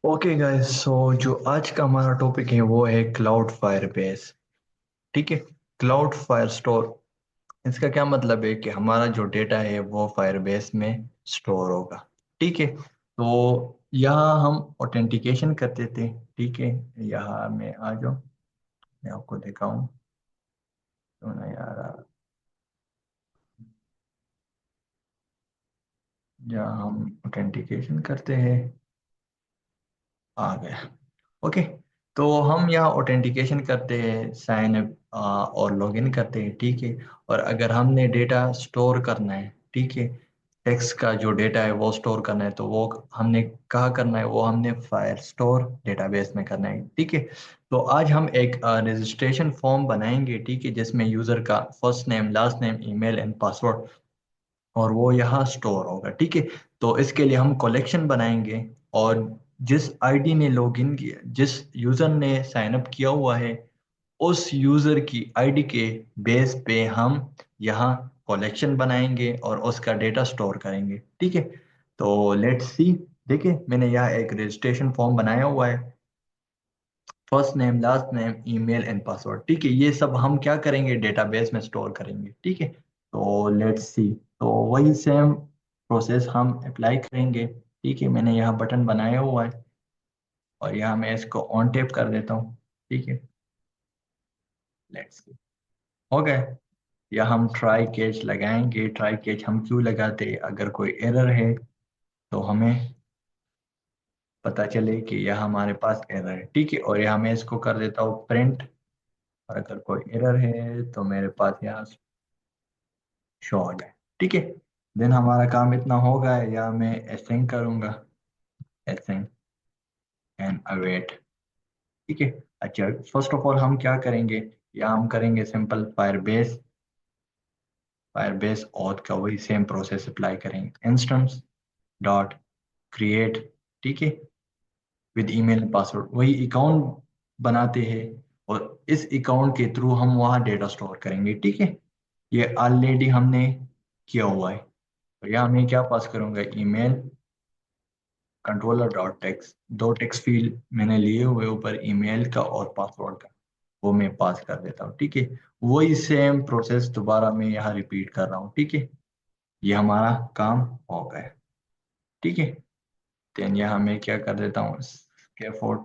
Okay guys, सो जो आज का हमारा टॉपिक है वो है क्लाउड फायर बेस। ठीक है। क्लाउड फायर स्टोर, इसका क्या मतलब है कि हमारा जो डेटा है वो फायर बेस में स्टोर होगा। ठीक है। तो यहाँ हम ऑथेंटिकेशन कर देते हैं। ठीक है। यहाँ मैं आ जाओ, मैं आपको दिखाऊं तो ना यार। यहाँ हम ऑथेंटिकेशन करते हैं, आ गया। ओके। तो हम यहाँ ऑथेंटिकेशन करते हैं, साइन अप और लॉगिन करते हैं। ठीक है। और अगर हमने डेटा स्टोर करना है, ठीक है, टेक्स्ट का जो डेटा है वो स्टोर करना है, तो वो हमने कहाँ करना है, वो हमने फायर स्टोर डेटाबेस में करना है। ठीक है। तो आज हम एक रजिस्ट्रेशन फॉर्म बनाएंगे, ठीक है, जिसमें यूजर का first name, last name, email and password, और वो यहाँ स्टोर होगा। ठीक है। तो इसके लिए हम कलेक्शन बनाएंगे, और जिस आईडी ने लॉगिन किया, जिस यूजर ने साइन अप किया हुआ है, उस यूजर की आईडी के बेस पे हम यहाँ कलेक्शन बनाएंगे और उसका डेटा स्टोर करेंगे। ठीक है। तो लेट्स सी। देखिए, मैंने यहाँ एक रजिस्ट्रेशन फॉर्म बनाया हुआ है। First name, last name, email and password. ठीक है। ये सब हम क्या करेंगे, डेटाबेस में स्टोर करेंगे। ठीक है। तो लेट्स सी। तो वही सेम प्रोसेस हम अप्लाई करेंगे। ठीक है। मैंने यहाँ बटन बनाया हुआ है, और यहाँ मैं इसको ऑन टेप कर देता हूँ। ठीक है। Let's see. हो गया। या हम ट्राई कैच लगाएंगे। ट्राई कैच हम क्यों लगाते हैं, अगर कोई एरर है तो हमें पता चले कि यह हमारे पास एरर है। ठीक है। और यहाँ मैं इसको कर देता हूँ प्रिंट, और अगर कोई एरर है तो मेरे पास यहाँ शो हो जाए। ठीक है। देन हमारा काम इतना होगा, या मैं असाइन करूंगा, असाइन एंड अवेट। ठीक है। अच्छा, फर्स्ट ऑफ ऑल हम क्या करेंगे, या हम करेंगे सिंपल फायरबेस, फायरबेस ऑथ का वही सेम प्रोसेस अप्लाई करेंगे। इंस्टेंस डॉट क्रिएट, ठीक है, विद ईमेल पासवर्ड, वही अकाउंट बनाते हैं, और इस अकाउंट के थ्रू हम वहाँ डेटा स्टोर करेंगे। ठीक है। ये ऑलरेडी हमने किया हुआ है। तो यहाँ मैं क्या पास करूंगा, ईमेल कंट्रोलर डॉट टेक्स्ट, दो टेक्स्ट फील्ड मैंने लिए हुए ऊपर, ईमेल का और पासवर्ड का, वो मैं पास कर देता हूँ। ठीक है। वही सेम प्रोसेस दोबारा मैं यहाँ रिपीट कर रहा हूँ। ठीक है। ये हमारा काम हो गया। ठीक है। देन यहाँ मैं क्या कर देता हूँ, scaffold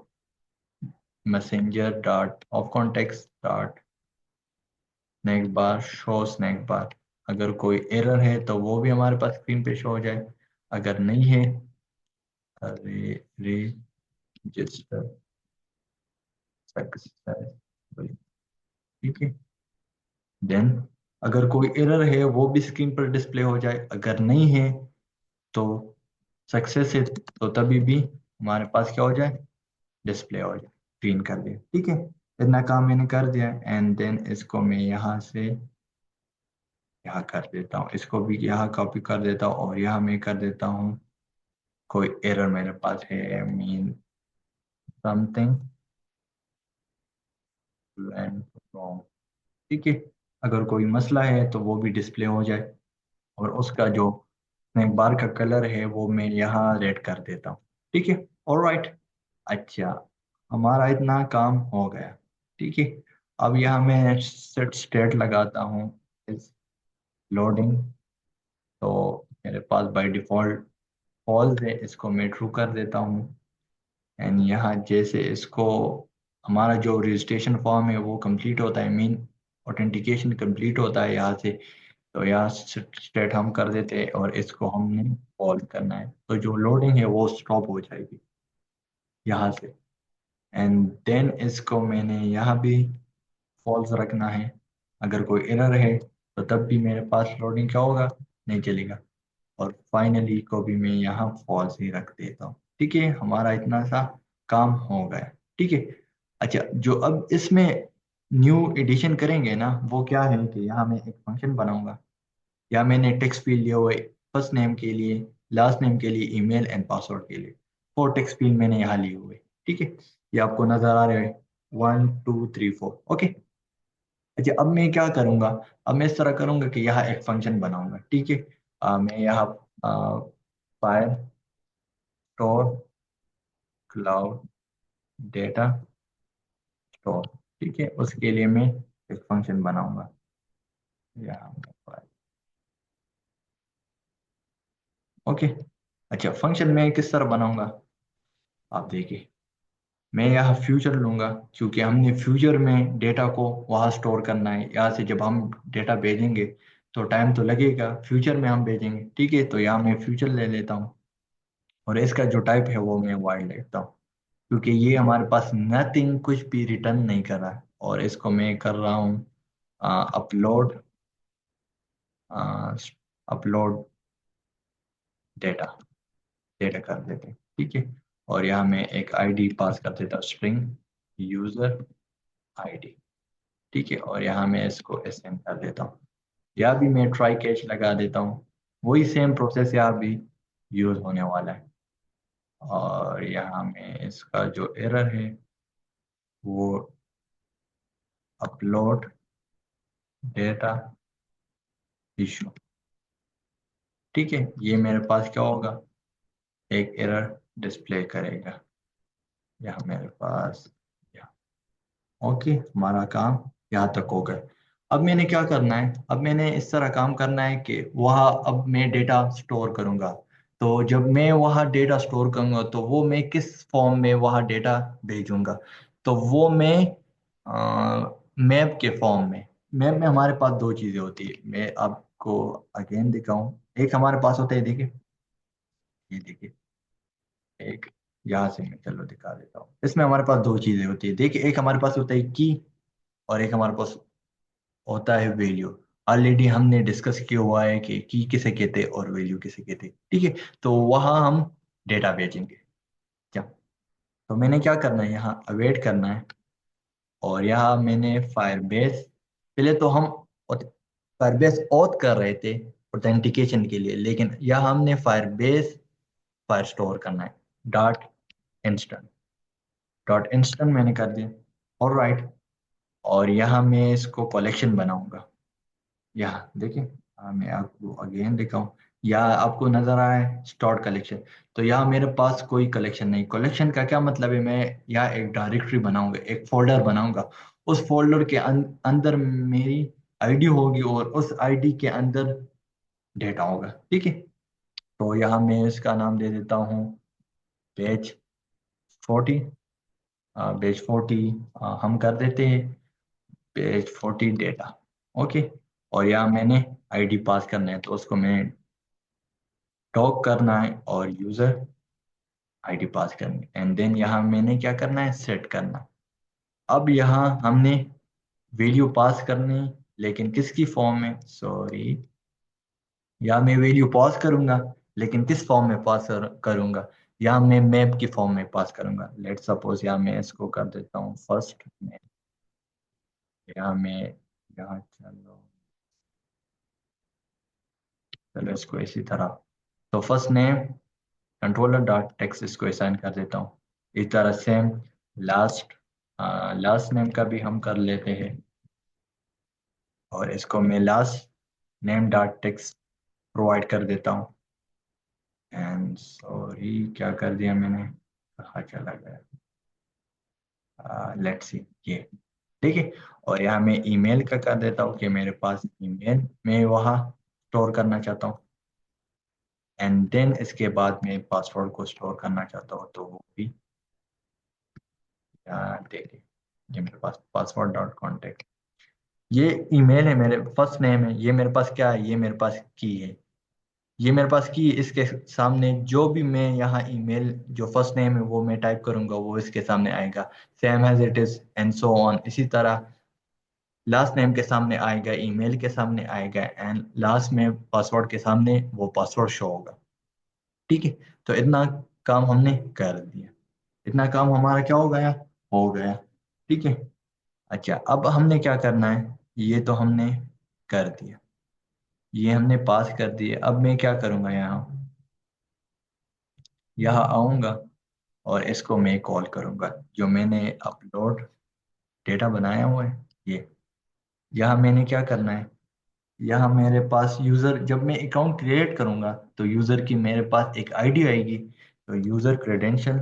messenger dot of context dot snack bar, show snack bar. अगर कोई एरर है तो वो भी हमारे पास स्क्रीन पे शो हो जाए। अगर नहीं है, रजिस्टर सक्सेसफुल। ठीक है। देन अगर कोई एरर है वो भी स्क्रीन पर डिस्प्ले हो जाए। अगर नहीं है तो सक्सेस है, तो तभी भी हमारे पास क्या हो जाए, डिस्प्ले हो जाए, ग्रीन कर दे। ठीक है। इतना काम मैंने कर दिया, एंड देन इसको मैं यहाँ से यहाँ कर देता हूँ, इसको भी यहाँ कॉपी कर देता हूँ, और यहाँ मैं कर देता हूँ कोई एरर मेरे पास है, मीन समथिंग वेंट रॉन्ग। ठीक है। अगर कोई मसला है तो वो भी डिस्प्ले हो जाए, और उसका जो स्नैक बार का कलर है वो मैं यहाँ रेड कर देता हूँ। ठीक है। ऑलराइट। अच्छा, हमारा इतना काम हो गया। ठीक है। अब यहाँ मैं सेट स्टेट लगाता हूँ, इस लोडिंग। तो मेरे पास बाय डिफॉल्ट फॉल्स है, इसको मैं ट्रू कर देता हूँ। एंड यहाँ जैसे इसको, हमारा जो रजिस्ट्रेशन फॉर्म है वो कंप्लीट होता है, मीन ऑथेंटिकेशन कंप्लीट होता है यहाँ से, तो यहाँ स्टेट हम कर देते हैं, और इसको हमने कॉल करना है, तो जो लोडिंग है वो स्टॉप हो जाएगी यहाँ से। एंड देन इसको मैंने यहाँ भी फॉल्स रखना है। अगर कोई एरर है तो तब भी मेरे पास लोडिंग क्या होगा, नहीं चलेगा। और फाइनली को भी मैं यहाँ फॉल्स ही रख देता हूँ। ठीक है। हमारा इतना सा काम हो गया। ठीक है। अच्छा, जो अब इसमें न्यू एडिशन करेंगे ना, वो क्या है कि यहाँ मैं एक फंक्शन बनाऊंगा, या मैंने टेक्स्ट फील्ड लिए हुए, फर्स्ट नेम के लिए, लास्ट नेम के लिए, ईमेल एंड पासवर्ड के लिए, फोर टेक्स्ट फील्ड मैंने यहाँ लिए हुए। ठीक है। ये आपको नजर आ रहा है, 1 2 3 4। ओके। अच्छा, अब मैं क्या करूंगा, अब मैं इस तरह करूंगा कि यहाँ एक फंक्शन बनाऊंगा। ठीक है। मैं यहाँ fire store cloud data store. ठीक है, उसके लिए मैं एक फंक्शन बनाऊंगा यहाँ पर। ओके। अच्छा, फंक्शन मैं किस तरह बनाऊंगा, आप देखिए। मैं यहाँ फ्यूचर लूंगा, क्योंकि हमने फ्यूचर में डेटा को वहाँ स्टोर करना है। यहाँ से जब हम डेटा भेजेंगे तो टाइम तो लगेगा, फ्यूचर में हम भेजेंगे। ठीक है, तो यहाँ मैं फ्यूचर ले लेता हूँ, और इसका जो टाइप है वो मैं वाइड लेता हूँ, क्योंकि ये हमारे पास नथिंग, कुछ भी रिटर्न नहीं कर रहा है। और इसको मैं कर रहा हूँ अपलोड, अपलोड डेटा, डेटा कर देते हैं। ठीक है, और यहाँ मैं एक आईडी पास कर देता हूँ, स्ट्रिंग यूजर आईडी। ठीक है, और यहाँ मैं इसको असाइन कर देता हूँ। यहाँ भी मैं ट्राई कैच लगा देता हूँ, वही सेम प्रोसेस यहाँ भी यूज होने वाला है। और यहाँ में इसका जो एरर है वो अपलोड डेटा इशू। ठीक है, ये मेरे पास क्या होगा, एक एरर डिस्प्ले करेगा यहाँ मेरे पास। ओके, हमारा काम यहाँ तक हो गया। अब मैंने क्या करना है, अब मैंने इस तरह काम करना है कि वहाँ अब मैं डेटा स्टोर करूँगा। तो जब मैं वहाँ डेटा स्टोर करूँगा तो वो मैं किस फॉर्म में वहाँ डेटा भेजूँगा, तो वो मैं मैप के फॉर्म में। मैप में हमारे पास दो चीज़ें होती है, मैं आपको अगेन दिखाऊं। एक हमारे पास होता है, देखिए, ये देखिए, एक, यहाँ से मैं चलो दिखा देता हूँ। इसमें हमारे पास दो चीज़ें होती है, देखिए, एक हमारे पास होता है की, और एक हमारे पास होता है वैल्यू। ऑलरेडी हमने डिस्कस किया हुआ है कि की किसे कहते हैं और वैल्यू किसे कहते हैं। ठीक है, तो वहाँ हम डेटा भेजेंगे क्या। तो मैंने क्या करना है, यहाँ अवेट करना है, और यहाँ मैंने फायरबेस, पहले तो हम फायरबेस ऑथ कर रहे थे ऑथेंटिकेशन के लिए, लेकिन यहाँ हमने फायरबेस फायर स्टोर करना है, डॉट इंस्टेंट, डॉट इंस्टेंट मैंने कर दिया। और राइट, और यहाँ मैं इसको कलेक्शन बनाऊंगा। यहाँ देखिए, मैं आपको अगेन दिखाऊं, या आपको नजर आया है स्टार्ट कलेक्शन। तो यहाँ मेरे पास कोई कलेक्शन नहीं। कलेक्शन का क्या मतलब है, मैं यहाँ एक डायरेक्टरी बनाऊंगा, एक फोल्डर बनाऊंगा। उस फोल्डर के अंदर मेरी आईडी होगी, और उस आईडी के अंदर डेटा होगा। ठीक है, तो यहाँ मैं इसका नाम दे देता हूँ पेज 40। पेज 40 हम कर देते हैं पेज 40 डेटा। ओके, और यहाँ मैंने आईडी पास करना है, तो उसको मैं टॉक करना है, और यूजर आईडी पास करनी है, एंड देन यहाँ मैंने क्या करना है, सेट करना। अब यहाँ हमने वैल्यू पास करनी, लेकिन किसकी फॉर्म में, सॉरी, यहाँ मैं वैल्यू पास करूंगा, लेकिन किस फॉर्म में पास करूंगा, यहाँ मैं मैप की फॉर्म में पास करूंगा। लेट सपोज यहाँ मैं इसको कर देता हूँ फर्स्ट में, यहाँ मैं, यहाँ चलो, चलो इसको इसी तरह, तो first name controller dot text इसको असाइन कर देता हूँ। इस तरह सेम लास्ट, लास्ट नेम का भी हम कर लेते हैं, और इसको मैं last name dot text provide कर देता हूँ। एंड सॉरी, क्या कर दिया मैंने, कहाँ चला गया, लेट्स सी, ये ठीक है। और यहाँ मैं ईमेल का कर देता हूँ कि मेरे पास ईमेल मैं वहाँ स्टोर करना चाहता हूँ। एंड देन इसके बाद मैं पासवर्ड को स्टोर करना चाहता हूँ, तो वो भी देखिए, ये मेरे पास पासवर्ड डॉट कॉन्टेक्ट, ये ईमेल है, मेरे फर्स्ट नेम है, ये मेरे पास क्या है, ये मेरे पास की है, ये मेरे पास की, इसके सामने जो भी मैं यहाँ ईमेल जो फर्स्ट नेम है वो मैं टाइप करूंगा, वो इसके सामने आएगा, same as it is and so on. इसी तरह लास्ट नेम के सामने आएगा, ईमेल के सामने आएगा, एंड लास्ट में पासवर्ड के सामने वो पासवर्ड शो होगा। ठीक है, तो इतना काम हमने कर दिया, इतना काम हमारा क्या हो गया। ठीक है। अच्छा, अब हमने क्या करना है, ये तो हमने कर दिया, ये हमने पास कर दिया। अब मैं क्या करूँगा, यहाँ आऊँगा, और इसको मैं कॉल करूँगा, जो मैंने अपलोड डेटा बनाया हुआ है ये। यहाँ मैंने क्या करना है, यहाँ मेरे पास यूज़र, जब मैं अकाउंट क्रिएट करूँगा तो यूज़र की मेरे पास एक आईडी आएगी, तो यूज़र क्रेडेंशियल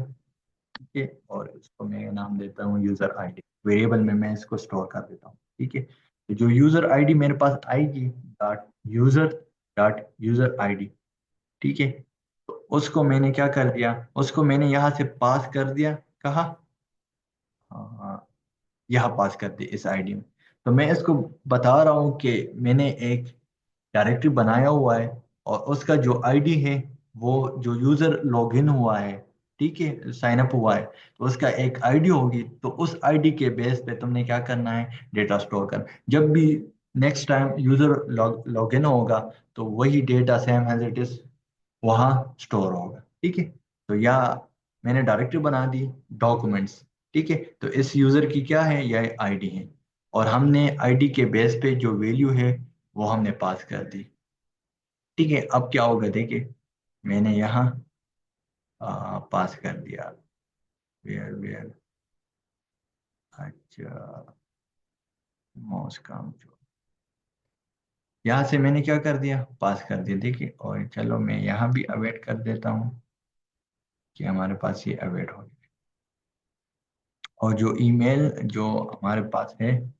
ठीक है। और इसको मैं नाम देता हूँ यूजर आईडी, वेरिएबल में मैं इसको स्टोर कर देता हूँ। ठीक है, तो जो यूजर आईडी मेरे पास आएगी, डॉट यूजर आईडी, ठीक है, तो उसको मैंने क्या कर दिया, उसको मैंने यहाँ से पास कर दिया, कहा, हाँ, यहाँ पास कर दी इस आईडी में। तो मैं इसको बता रहा हूँ कि मैंने एक डायरेक्टरी बनाया हुआ है, और उसका जो आईडी है, वो जो यूजर लॉगिन हुआ है, ठीक है, साइन अप हुआ है, तो उसका एक आईडी होगी। तो उस आईडी के बेस पे तुमने क्या करना है, डेटा स्टोर करना। जब भी नेक्स्ट टाइम यूजर लॉगिन होगा, तो वही data same as it is वहाँ स्टोर होगा। ठीक है, तो या मैंने डायरेक्टरी बना दी डॉक्यूमेंट्स। ठीक है, तो इस यूजर की क्या है, यह आईडी है, और हमने आईडी के बेस पे जो वैल्यू है वो हमने पास कर दी। ठीक है, अब क्या होगा देखिए, मैंने यहाँ पास कर दिया, वेयर वेयर, अच्छा, माउस काम जो, यहाँ से मैंने क्या कर दिया, पास कर दिया। देखिए, और चलो मैं यहाँ भी अवेट कर देता हूँ कि हमारे पास ये अवेट हो जाए। और जो ईमेल जो हमारे पास है,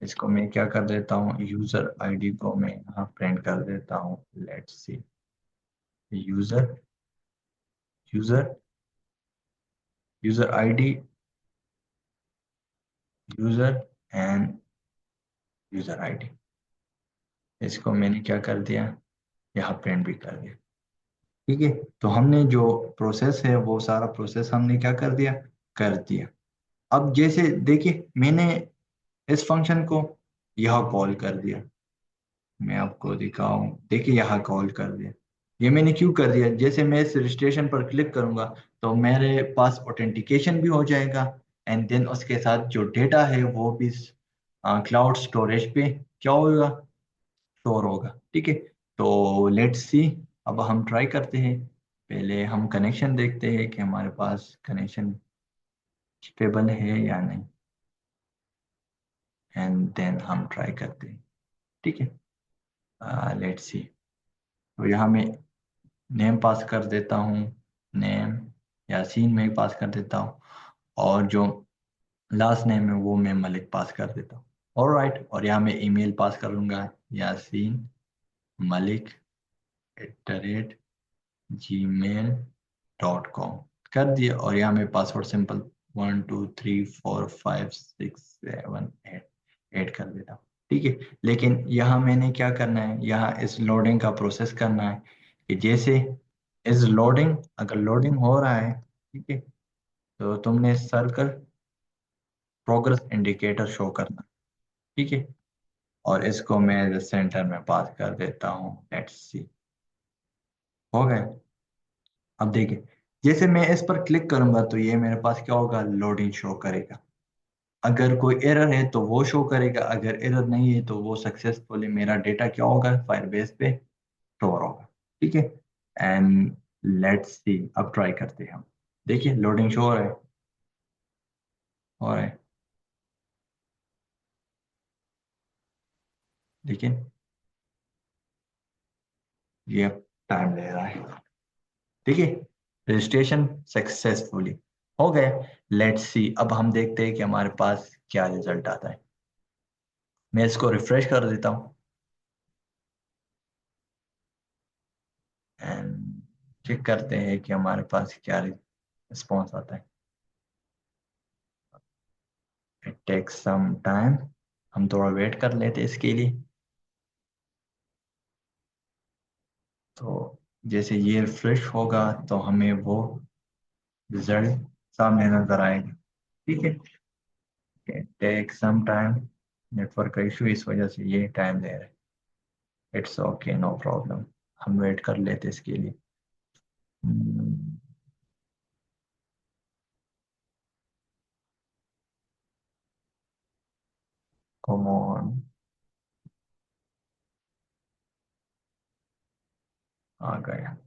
इसको मैं क्या कर देता हूँ, यूजर आईडी को मैं यहाँ प्रिंट कर देता हूँ। Let's see, user user user ID, user and user ID, इसको मैंने क्या कर दिया, यहाँ प्रिंट भी कर दिया। ठीक है, तो हमने जो प्रोसेस है वो सारा प्रोसेस हमने क्या कर दिया, कर दिया। अब जैसे देखिए, मैंने इस फंक्शन को यहाँ कॉल कर दिया, मैं आपको दिखाऊं, देखिए यहाँ कॉल कर दिया। ये मैंने क्यों कर दिया, जैसे मैं इस रजिस्ट्रेशन पर क्लिक करूंगा, तो मेरे पास ऑथेंटिकेशन भी हो जाएगा, एंड देन उसके साथ जो डेटा है वो भी क्लाउड स्टोरेज पे क्या होगा, स्टोर होगा। ठीक है, तो लेट्स सी, अब हम ट्राई करते हैं। पहले हम कनेक्शन देखते हैं कि हमारे पास कनेक्शन स्टेबल है या नहीं, एंड देन हम ट्राई करते हैं। ठीक है, लेट्स सी। तो यहाँ मैं नेम पास कर देता हूँ, नेम यासीन में पास कर देता हूँ, और जो लास्ट नेम है वो मैं मलिक पास कर देता हूँ। ऑलराइट, और यहाँ मैं ईमेल पास करूँगा, यासीन मलिक @gmail.com कर दिया। और यहाँ मैं पासवर्ड सिंपल 1 2 3 4 5 6 7 8 ऐड कर देता हूँ। ठीक है, लेकिन यहाँ मैंने क्या करना है, यहाँ इस लोडिंग का प्रोसेस करना है, कि जैसे इस लोडिंग, अगर लोडिंग हो रहा है, ठीक है, तो तुमने सर्कल प्रोग्रेस इंडिकेटर शो करना। ठीक है, और इसको मैं सेंटर में पास कर देता हूँ। लेट्स सी, हो गया। अब देखिए, जैसे मैं इस पर क्लिक करूंगा, तो ये मेरे पास क्या होगा, लोडिंग शो करेगा। अगर कोई एरर है तो वो शो करेगा, अगर एरर नहीं है तो वो सक्सेसफुली मेरा डेटा क्या होगा, फायरबेस पे स्टोर होगा। ठीक है, एंड लेट्स सी, अब ट्राई करते हैं हम। देखिए, लोडिंग शो हो रहा है, हो रहा है, लेकिन ये टाइम ले रहा है। ठीक है, रजिस्ट्रेशन सक्सेसफुली हो गया। लेट्स सी, अब हम देखते हैं कि हमारे पास क्या रिजल्ट आता है। मैं इसको रिफ्रेश कर देता हूँ, एंड चेक करते हैं कि हमारे पास क्या रिस्पॉन्स आता है। इट टेक्स सम टाइम, हम थोड़ा वेट कर लेते हैं इसके लिए। तो जैसे ये रिफ्रेश होगा, तो हमें वो रिजल्ट सामने नजर आएगा। ठीक है, टेक सम टाइम, नेटवर्क का इशू इस वजह से ये टाइम ले रहा है। इट्स ओके, नो प्रॉब्लम, हम वेट कर लेते इसके लिए। कम ऑन, आ गया।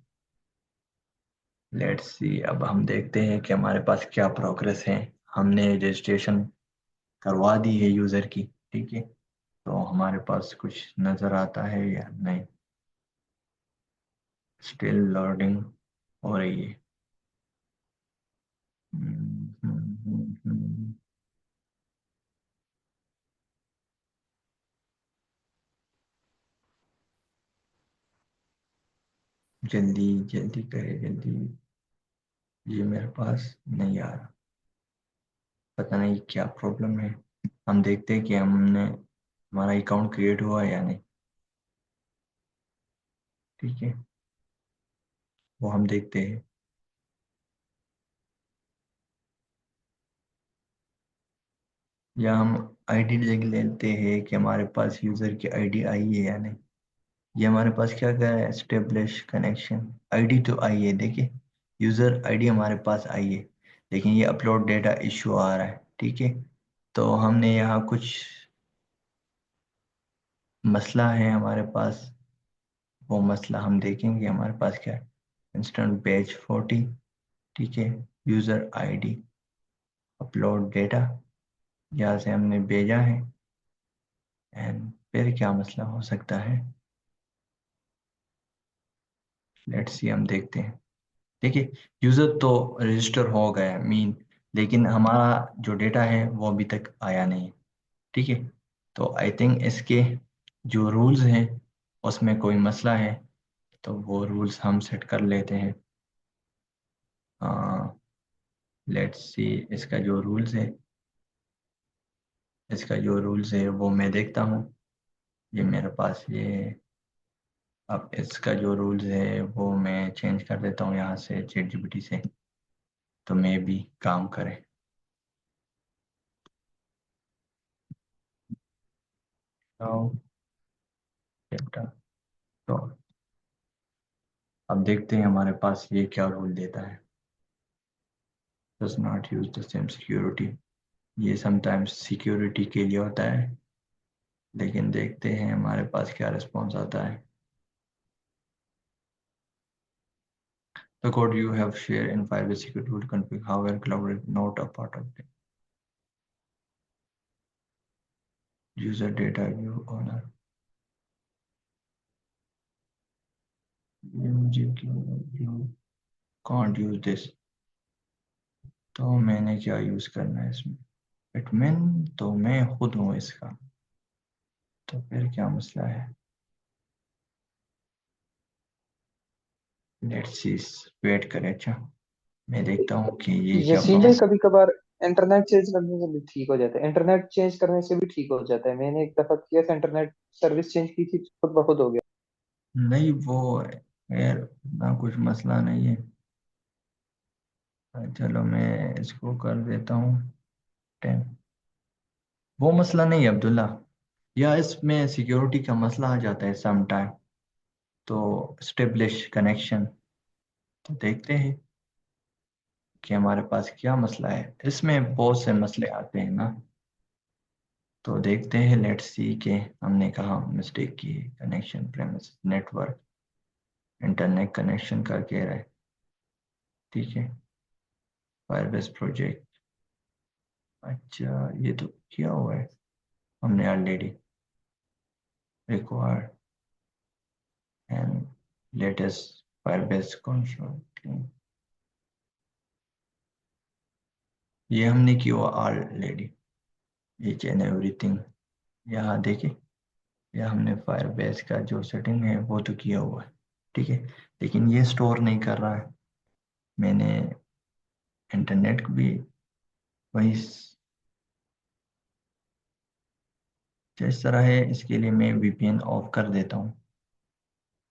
लेट्स सी, अब हम देखते हैं कि हमारे पास क्या प्रोग्रेस है। हमने रजिस्ट्रेशन करवा दी है यूज़र की। ठीक है, तो हमारे पास कुछ नज़र आता है या नहीं, स्टिल लोडिंग हो रही है। जल्दी जल्दी करे जल्दी। ये मेरे पास नहीं आ रहा, पता नहीं क्या प्रॉब्लम है। हम देखते हैं कि हमने हमारा अकाउंट क्रिएट हुआ है या नहीं। ठीक है, वो हम देखते हैं। या हम आईडी देख लेते हैं कि हमारे पास यूज़र की आईडी आई है या नहीं। ये हमारे पास क्या क्या है, एस्टेब्लिश कनेक्शन। आईडी तो आई है, देखिए यूज़र आईडी हमारे पास आई है, लेकिन ये अपलोड डेटा इशू आ रहा है। ठीक है, तो हमने यहाँ कुछ मसला है हमारे पास, वो मसला हम देखेंगे हमारे पास क्या है। इंस्टेंट पेज 40, ठीक है, यूज़र आईडी, अपलोड डेटा, यहाँ से हमने भेजा है। एंड फिर क्या मसला हो सकता है, लेट्स सी, हम देखते हैं। देखिए यूज़र तो रजिस्टर हो गया मीन, लेकिन हमारा जो डेटा है वो अभी तक आया नहीं। ठीक है, तो आई थिंक इसके जो रूल्स हैं उसमें कोई मसला है, तो वो रूल्स हम सेट कर लेते हैं। लेट्स सी, इसका जो रूल्स है, वो मैं देखता हूँ। ये मेरे पास ये, अब इसका जो रूल्स है वो मैं चेंज कर देता हूँ यहाँ से चैट जीपीटी से, तो मे भी काम करे। तो तो अब देखते हैं हमारे पास ये क्या रूल देता है। does not use the same security, ये समटाइम्स सिक्योरिटी के लिए होता है, लेकिन देखते हैं हमारे पास क्या रिस्पॉन्स आता है। The code you have shared in Firebase security will config, however cloud is not a part of it. User data view owner, you can't use this, तो मैंने क्या यूज करना है इसमें, एडमिन तो मैं खुद हूँ इसका, तो फिर क्या मसला है। लेट्स सी, वेट करें। अच्छा, मैं देखता हूँ कि ये क्या यसीम भाई प्रॉब्लम। कभी कभार इंटरनेट चेंज करने से भी ठीक हो जाता है, इंटरनेट चेंज करने से भी ठीक हो जाता है। मैंने एक दफा किया था, इंटरनेट सर्विस चेंज की थी, खुद ब खुद हो गया। नहीं वो यार ना, कुछ मसला नहीं है। चलो मैं इसको कर देता हूँ 10। वो मसला नहीं है अब्दुल्ला, या इसमें सिक्योरिटी का मसला आ जाता है सम टाइम, तो स्टेब्लिश कनेक्शन, तो देखते हैं कि हमारे पास क्या मसला है। इसमें बहुत से मसले आते हैं ना, तो देखते हैं। लेट्स सी के हमने कहा मिस्टेक की, connection premise network, internet connection का कह रहा है। ठीक है, फायरबेस प्रोजेक्ट, अच्छा ये तो किया हुआ है हमने already, required and latest Firebase console, ये हमने किया हुआ ऑलरेडी, ईच एंड एवरीथिंग। यहाँ देखिए, यह हमने फायरबेस का जो सेटिंग है वो तो किया हुआ है। ठीक है, लेकिन ये स्टोर नहीं कर रहा है। मैंने इंटरनेट भी वही जिस तरह है, इसके लिए मैं वीपीएन ऑफ कर देता हूँ,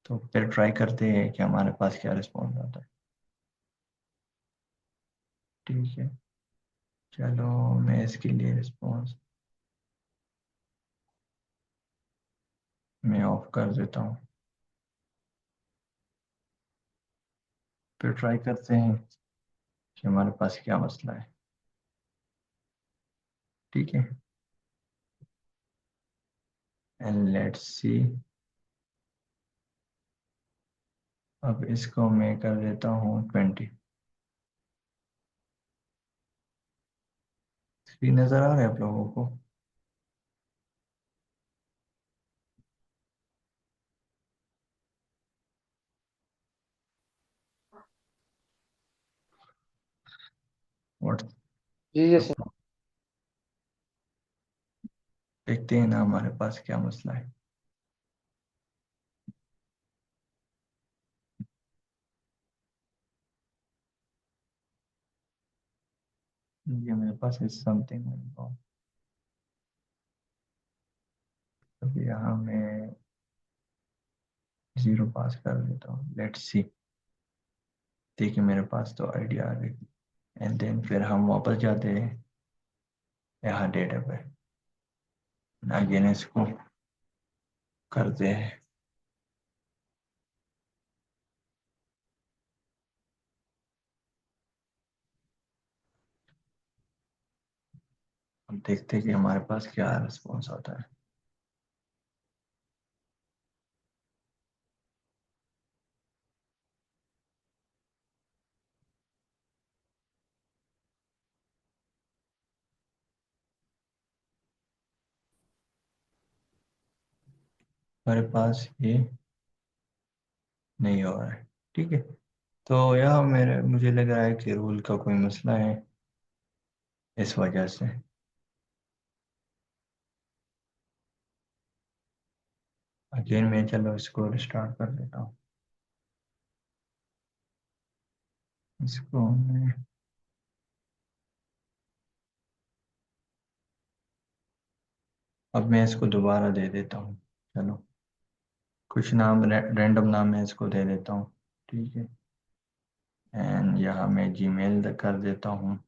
तो फिर ट्राई करते हैं कि हमारे पास क्या रिस्पॉन्स आता है। ठीक है, चलो मैं इसके लिए रिस्पॉन्स मैं ऑफ कर देता हूँ, फिर ट्राई करते हैं कि हमारे पास क्या मसला है। ठीक है, एंड लेट्स सी, अब इसको मैं कर देता हूँ 20। स्क्रीन नज़र आ रहा है आप लोगों को। व्हाट्स जी द, यसीम। देखते हैं ना हमारे पास क्या मसला है। ये मेरे पास है समथिंग। अब यहाँ मैं 0 पास कर देता हूँ, लेट्स सी। देखिए मेरे पास तो आइडिया आ गई। एंड देन फिर हम वापस जाते हैं यहाँ डेटा पे, अगेन इसको करते हैं। अब देखते हैं कि हमारे पास क्या रिस्पॉन्स आता है। हमारे पास ये नहीं हो रहा है, ठीक है। तो यह मेरे मुझे लग रहा है कि रूल का कोई मसला है, इस वजह से। अगेन मैं, चलो इसको रिस्टार्ट कर देता हूँ। इसको मैं, अब मैं इसको दोबारा दे देता हूँ। चलो कुछ नाम, रैंडम नाम मैं इसको दे देता हूँ, ठीक है। एंड यहाँ मैं जीमेल कर देता हूँ,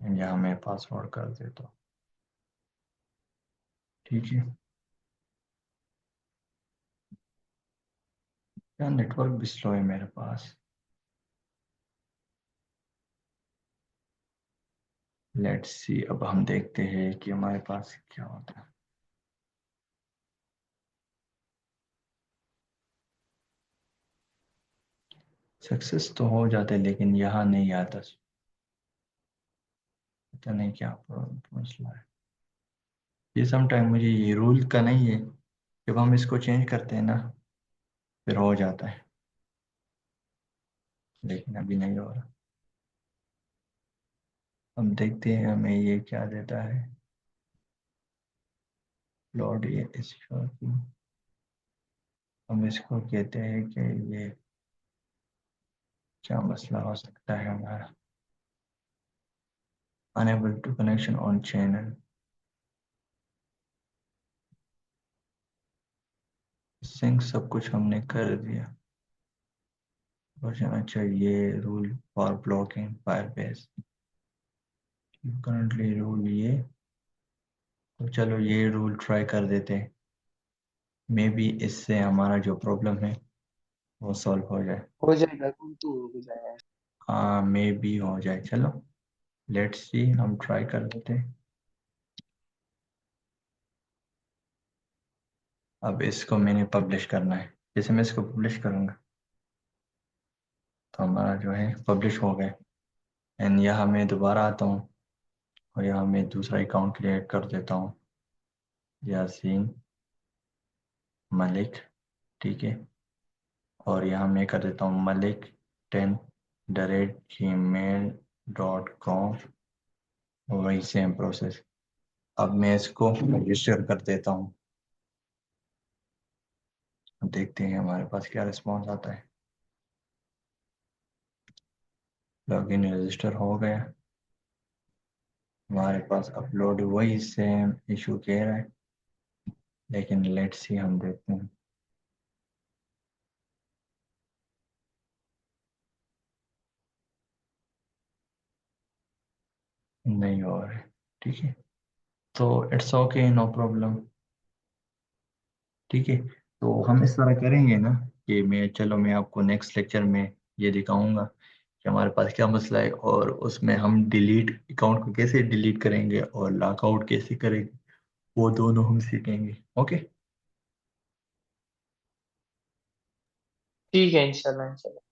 एंड यहाँ मैं पासवर्ड कर देता हूँ, ठीक है। क्या नेटवर्क भी स्लो है मेरे पास। लेट्स सी, अब हम देखते हैं कि हमारे पास क्या होता है। सक्सेस तो हो जाते लेकिन यहाँ नहीं आता, पता नहीं क्या मसला है। ये सम टाइम, मुझे ये रूल का नहीं है, जब हम इसको चेंज करते हैं ना फिर हो जाता है, लेकिन अभी नहीं हो रहा। हम देखते हैं हमें ये क्या देता है। लॉर्ड ये ईश्वर की, हम इसको कहते हैं कि ये क्या मसला हो सकता है हमारा। Unable to connection on channel, sync सब कुछ हमने कर दिया। अच्छा, ये rule for blocking Firebase, currently rule ये। तो चलो ये रूल ट्राई कर देते हैं, मे बी इससे हमारा जो प्रॉब्लम है वो सॉल्व हो जाए। हो जाएगा, तुम तो हो जाएगा। हाँ मे बी हो जाए, चलो लेट्स सी, हम ट्राई कर देते हैं। अब इसको मैंने पब्लिश करना है, जैसे मैं इसको पब्लिश करूँगा तो हमारा जो है पब्लिश हो गया। एंड यहाँ मैं दोबारा आता हूँ और यहाँ मैं दूसरा अकाउंट क्रिएट कर देता हूँ, यासीन मलिक, ठीक है। और यहाँ मैं कर देता हूँ malik10@gmail.com, वही सेम प्रोसेस। अब मैं इसको रजिस्टर कर देता हूँ, देखते हैं हमारे पास क्या रिस्पॉन्स आता है। लॉगिन रजिस्टर हो गया, हमारे पास अपलोड वही सेम इशू कह रहा है, लेकिन लेट्स सी, हम देखते हैं। नहीं हो रहा है, ठीक है। तो इट्स ओके, नो प्रॉब्लम, ठीक है। तो हम इस तरह करेंगे ना कि मैं आपको नेक्स्ट लेक्चर में ये दिखाऊंगा कि हमारे पास क्या मसला है, और उसमें हम डिलीट अकाउंट को कैसे डिलीट करेंगे और लॉकआउट कैसे करेंगे, वो दोनों हम सीखेंगे, ओके। ठीक है, इंशाल्लाह इंशाल्लाह।